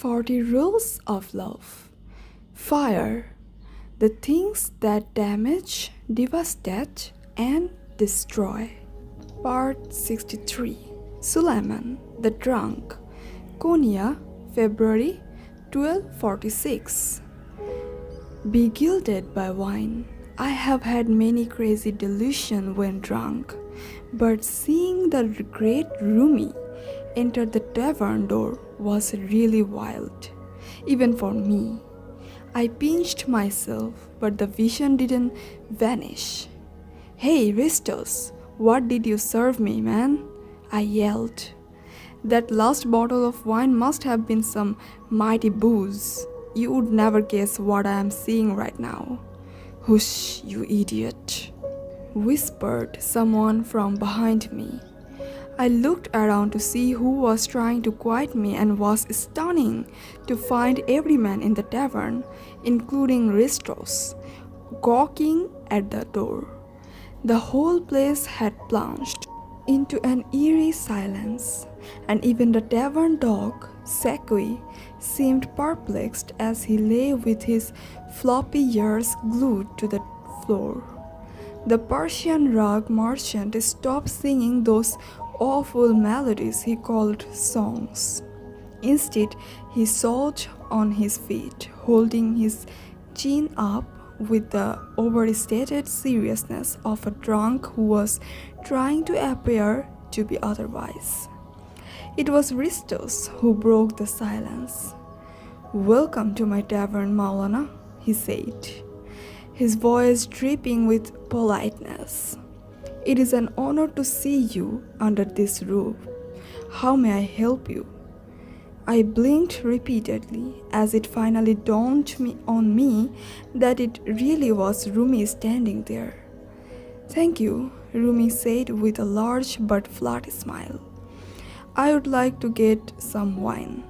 40 Rules of Love. Fire. The things that damage, devastate, and destroy. Part 63. Suleiman the Drunk. Konya, February 1246. Beguiled by wine. I have had many crazy delusions when drunk, but seeing the great Rumi enter the tavern door was really wild, even for me. I pinched myself, but the vision didn't vanish. "Hey, Ristos, what did you serve me, man?" I yelled. "That last bottle of wine must have been some mighty booze. You would never guess what I am seeing right now." "Hush, you idiot," whispered someone from behind me. I looked around to see who was trying to quiet me and was astonished to find every man in the tavern, including Ristos, gawking at the door. The whole place had plunged into an eerie silence, and even the tavern dog, Sakui, seemed perplexed as he lay with his floppy ears glued to the floor. The Persian rug merchant stopped singing those awful melodies he called songs. Instead, he sat on his feet, holding his chin up with the overstated seriousness of a drunk who was trying to appear to be otherwise. It was Ristos who broke the silence. "Welcome to my tavern, Maulana," he said, his voice dripping with politeness. "It is an honor to see you under this roof. How may I help you?" I blinked repeatedly as it finally dawned on me that it really was Rumi standing there. "Thank you," Rumi said with a large but flat smile. "I would like to get some wine."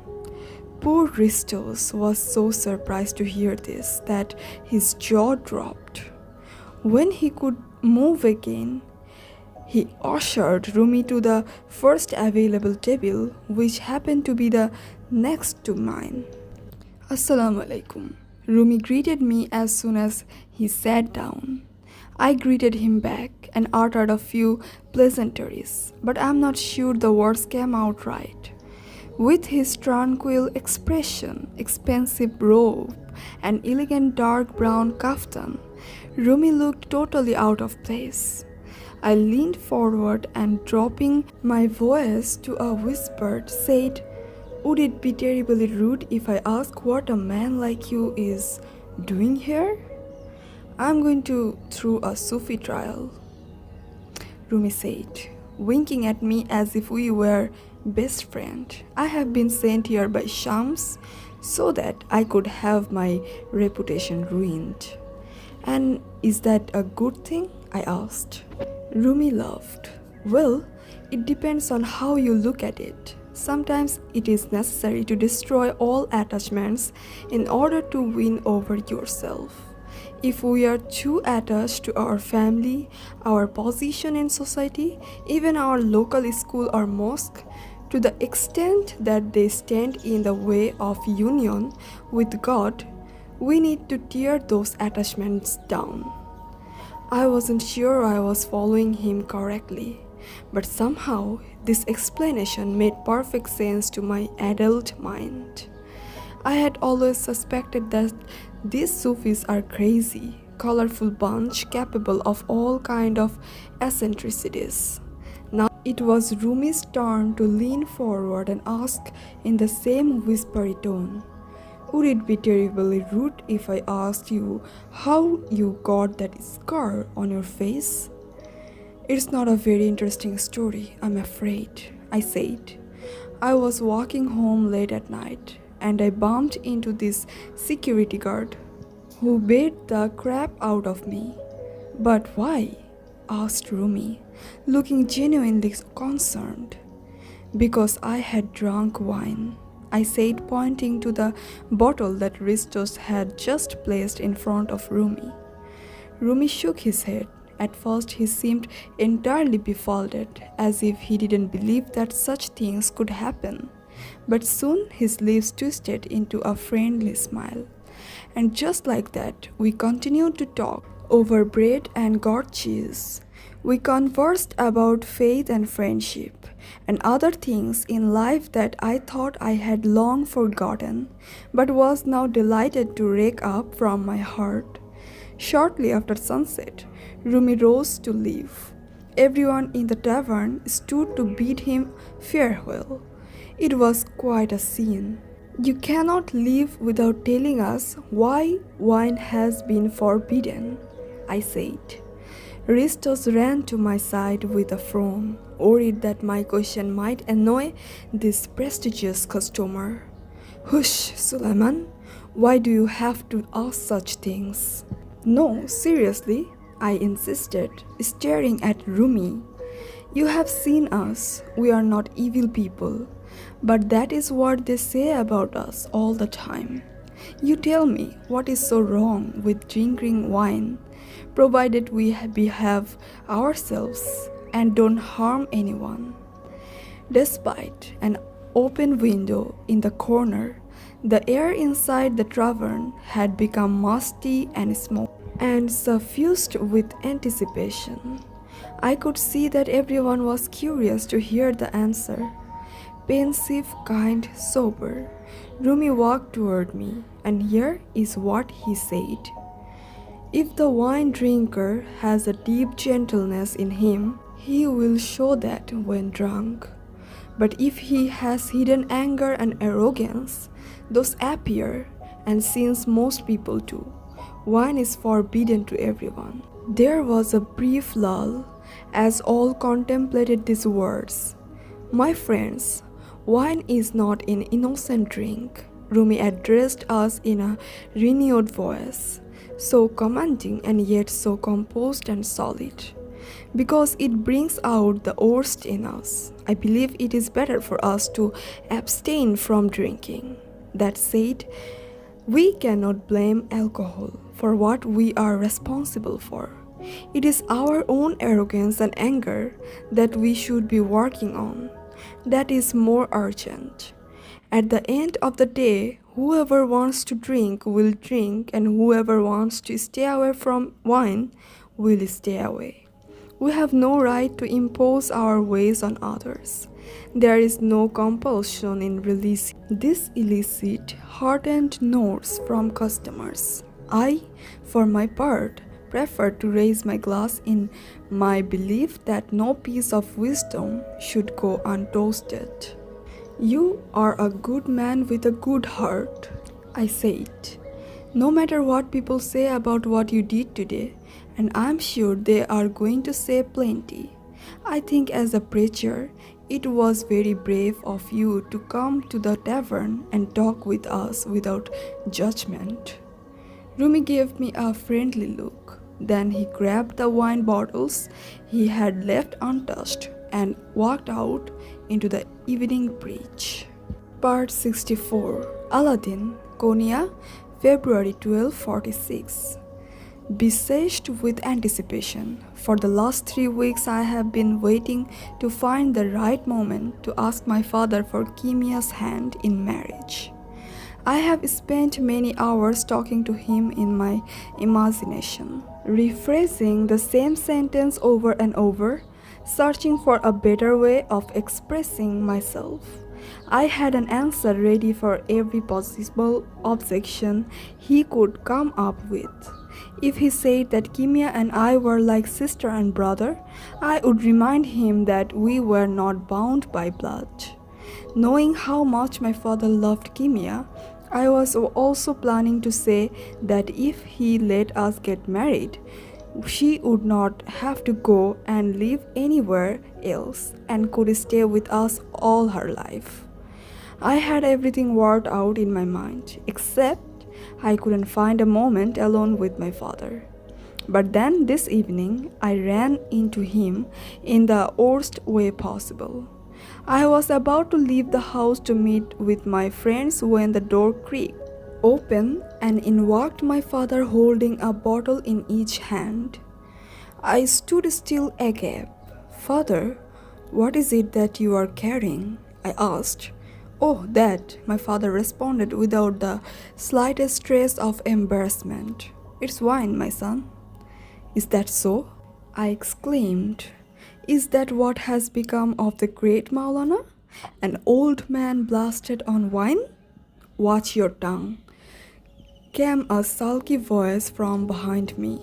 Poor Ristos was so surprised to hear this that his jaw dropped. When he could move again, he ushered Rumi to the first available table, which happened to be the next to mine. "Assalamu alaikum." Rumi greeted me as soon as he sat down. I greeted him back and uttered a few pleasantries, but I'm not sure the words came out right. With his tranquil expression, expensive robe, and elegant dark brown kaftan, Rumi looked totally out of place. I leaned forward and, dropping my voice to a whisper, said, "Would it be terribly rude if I ask what a man like you is doing here?" "I'm going to through a Sufi trial," Rumi said, winking at me as if we were best friends. "I have been sent here by Shams so that I could have my reputation ruined." "And is that a good thing?" I asked. Rumi laughed. "Well, it depends on how you look at it. Sometimes it is necessary to destroy all attachments in order to win over yourself. If we are too attached to our family, our position in society, even our local school or mosque, to the extent that they stand in the way of union with God, we need to tear those attachments down." I wasn't sure I was following him correctly, but somehow this explanation made perfect sense to my adult mind. I had always suspected that these Sufis are crazy, colorful bunch capable of all kind of eccentricities. Now it was Rumi's turn to lean forward and ask in the same whispery tone, "Would it be terribly rude if I asked you how you got that scar on your face?" "It's not a very interesting story, I'm afraid," I said. "I was walking home late at night, and I bumped into this security guard who beat the crap out of me." "But why?" asked Rumi, looking genuinely concerned. "Because I had drunk wine," I said, pointing to the bottle that Ristos had just placed in front of Rumi. Rumi shook his head. At first he seemed entirely befuddled, as if he didn't believe that such things could happen. But soon his lips twisted into a friendly smile. And just like that, we continued to talk over bread and goat cheese. We conversed about faith and friendship and other things in life that I thought I had long forgotten, but was now delighted to rake up from my heart. Shortly after sunset, Rumi rose to leave. Everyone in the tavern stood to bid him farewell. It was quite a scene. You cannot leave without telling us why wine has been forbidden, I said. Ristos ran to my side with a frown, worried that my question might annoy this prestigious customer. Hush, Suleiman, why do you have to ask such things? No, seriously, I insisted, staring at Rumi. You have seen us, we are not evil people, but that is what they say about us all the time. You tell me what is so wrong with drinking wine, provided we behave ourselves and don't harm anyone. Despite an open window in the corner, the air inside the tavern had become musty and smoky and suffused with anticipation. I could see that everyone was curious to hear the answer. Pensive, kind, sober, Rumi walked toward me, and here is what he said. If the wine drinker has a deep gentleness in him, he will show that when drunk. But if he has hidden anger and arrogance, those appear, and since most people do, wine is forbidden to everyone. There was a brief lull as all contemplated these words. My friends, wine is not an innocent drink. Rumi addressed us in a renewed voice, so commanding and yet so composed and solid. Because it brings out the worst in us, I believe it is better for us to abstain from drinking. That said, we cannot blame alcohol for what we are responsible for. It is our own arrogance and anger that we should be working on. That is more urgent. At the end of the day, whoever wants to drink will drink, and whoever wants to stay away from wine will stay away. We have no right to impose our ways on others. There is no compulsion in releasing this illicit, heartened notes from customers. I, for my part, prefer to raise my glass in my belief that no piece of wisdom should go untoasted. You are a good man with a good heart, I said. No matter what people say about what you did today, and I'm sure they are going to say plenty, I think as a preacher, it was very brave of you to come to the tavern and talk with us without judgment. Rumi gave me a friendly look. Then he grabbed the wine bottles he had left untouched and walked out into the evening breeze. Part 64. Aladdin, Konya, February 1246. Besieged with anticipation, for the last 3 weeks I have been waiting to find the right moment to ask my father for Kimia's hand in marriage. I have spent many hours talking to him in my imagination, rephrasing the same sentence over and over, searching for a better way of expressing myself. I had an answer ready for every possible objection he could come up with. If he said that Kimia and I were like sister and brother, I would remind him that we were not bound by blood. Knowing how much my father loved Kimia, I was also planning to say that if he let us get married, she would not have to go and live anywhere else and could stay with us all her life. I had everything worked out in my mind, except I couldn't find a moment alone with my father. But then this evening, I ran into him in the worst way possible. I was about to leave the house to meet with my friends when the door creaked open and in walked my father holding a bottle in each hand. I stood still agape. "Father, what is it that you are carrying?" I asked. Oh, that, my father responded without the slightest trace of embarrassment. It's wine, my son. Is that so? I exclaimed. Is that what has become of the great Maulana? An old man blasted on wine? Watch your tongue, came a sulky voice from behind me.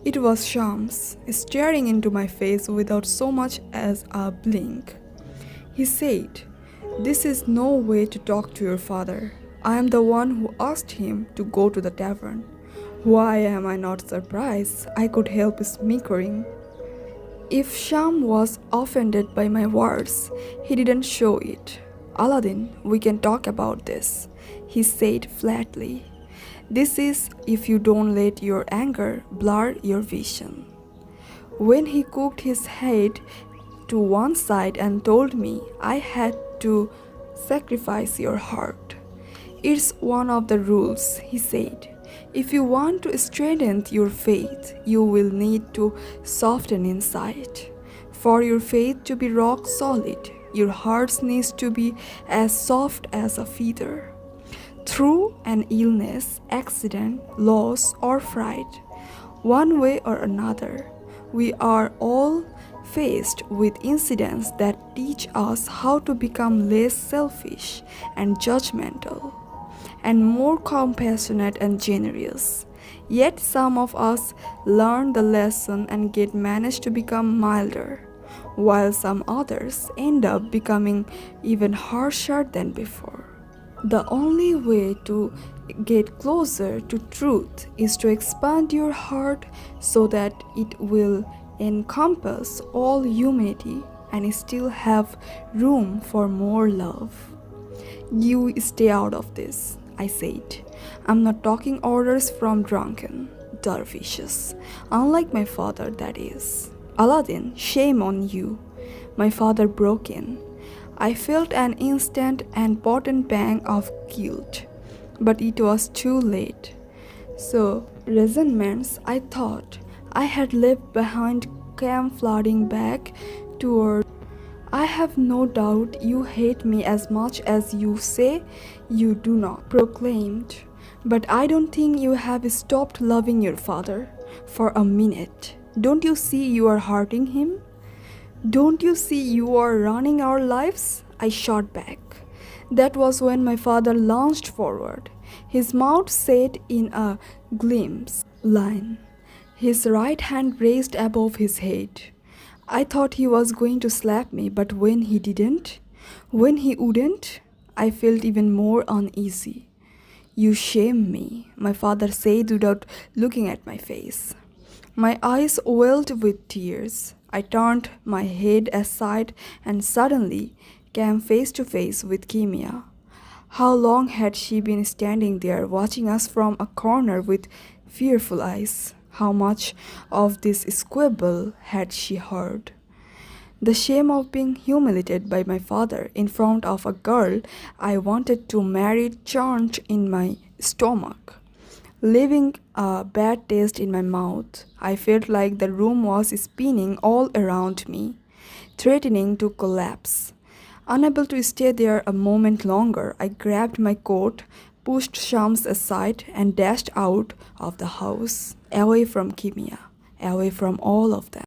It was Shams, staring into my face without so much as a blink. He said, "This is no way to talk to your father. I am the one who asked him to go to the tavern. Why am I not surprised?" I could help snickering. If Sham was offended by my words, he didn't show it. "Aladdin, we can talk about this," he said flatly. "This is if you don't let your anger blur your vision." When he cocked his head to one side and told me I had to sacrifice your heart. "It's one of the rules," he said. "If you want to strengthen your faith, you will need to soften inside. For your faith to be rock solid, your heart needs to be as soft as a feather. Through an illness, accident, loss, or fright, one way or another, we are all faced with incidents that teach us how to become less selfish and judgmental, and more compassionate and generous. Yet some of us learn the lesson and manage to become milder, while some others end up becoming even harsher than before. The only way to get closer to truth is to expand your heart so that it will encompass all humanity and still have room for more love. You stay out of this, I said. I'm not talking orders from drunken dervishes, unlike my father, that is. "Aladdin, shame on you," my father broke in. I felt an instant and potent pang of guilt, but it was too late. So, resentments I thought I had left behind came flooding back toward. "I have no doubt you hate me as much as you say you do not," proclaimed. "But I don't think you have stopped loving your father for a minute. Don't you see you are hurting him? Don't you see you are running our lives?" I shot back. That was when my father lunged forward, his mouth set in a glimpse line, his right hand raised above his head. I thought he was going to slap me, but when he wouldn't, I felt even more uneasy. "You shame me," my father said without looking at my face. My eyes welled with tears. I turned my head aside and suddenly came face to face with Kimia. How long had she been standing there watching us from a corner with fearful eyes? How much of this squabble had she heard? The shame of being humiliated by my father in front of a girl I wanted to marry churned in my stomach, leaving a bad taste in my mouth. I felt like the room was spinning all around me, threatening to collapse. Unable to stay there a moment longer, I grabbed my coat, pushed Shams aside, and dashed out of the house, away from Kimia, away from all of them.